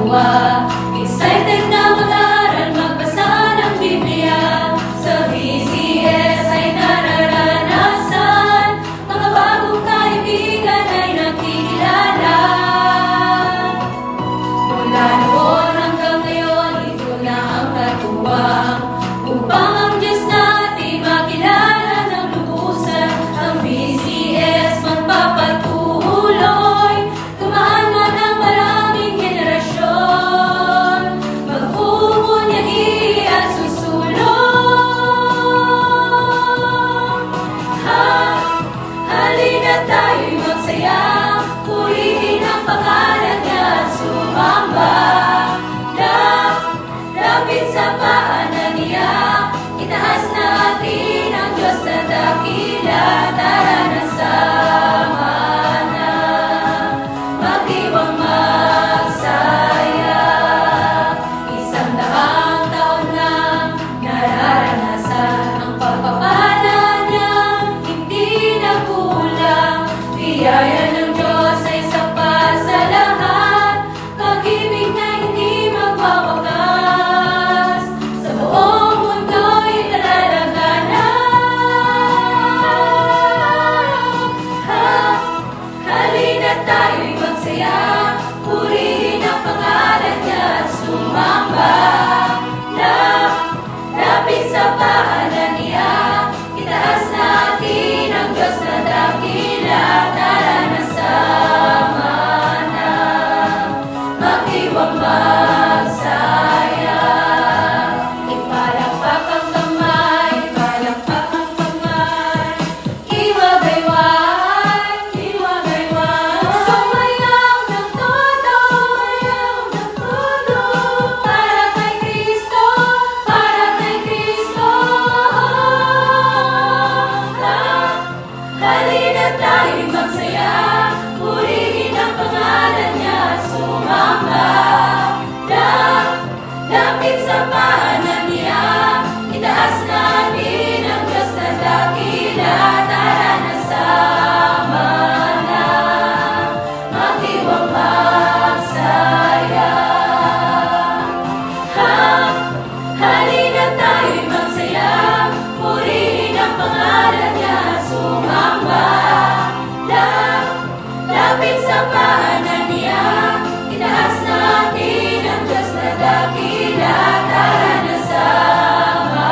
makakatuwa. Excited na mag-aral, magbasa ng Biblia. Sa VCS ay nararanasan, mga bagong kaibigan ay nakikilala. Mula noon hanggang ngayon, ito na ang katuwang upang ang Diyos natin makilala ng lubusan. Ang VCS magpapatuloy, tumaan man ang maraming henerasyon, magpupunyagi at susulong. Halina tayo'y magsaya, purihin ang pangalan niya at sumamba. Lapit sa paanan niya, itaas natin ang Diyos na dakila. Tara na sama na, magdiwang magsaya. 100 taon na nararanasan ang pagpapala niya, hindi nagkulang. Biyaya ng Diyos ay sapat sa lahat, pag-ibig na hindi magwawakas, sa buong mundo'y nalalaganan. Halina tayo'y magsaya, purihin ang pangalan niya at sumamba. Lapit sa paanan niya, itaas natin ang Diyos na dakila. Tara na sama na, magdiwang magsaya. Ipalakpak ang kamay, ipalakpak ang kamay, iwagayway, iwagayway. Sumayaw ng todo, para kay Kristo, para kay Kristo. Halina tayo'y magsaya, purihin ang pangalan niya at sumamba. Lapit sa paanan niya, itaas natin ang Diyos na dakila. Tara na sama na, magdiwang magsaya. Halina tayo'y magsaya, purihin ang pangalan niya at sumamba. Lapit sa paanan niya, itaas natin ang Diyos na dakila. Tara na sama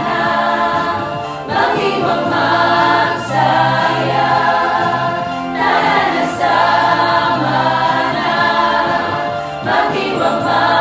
na, magdiwang magsaya. Tara na sama na, magdiwang magsaya.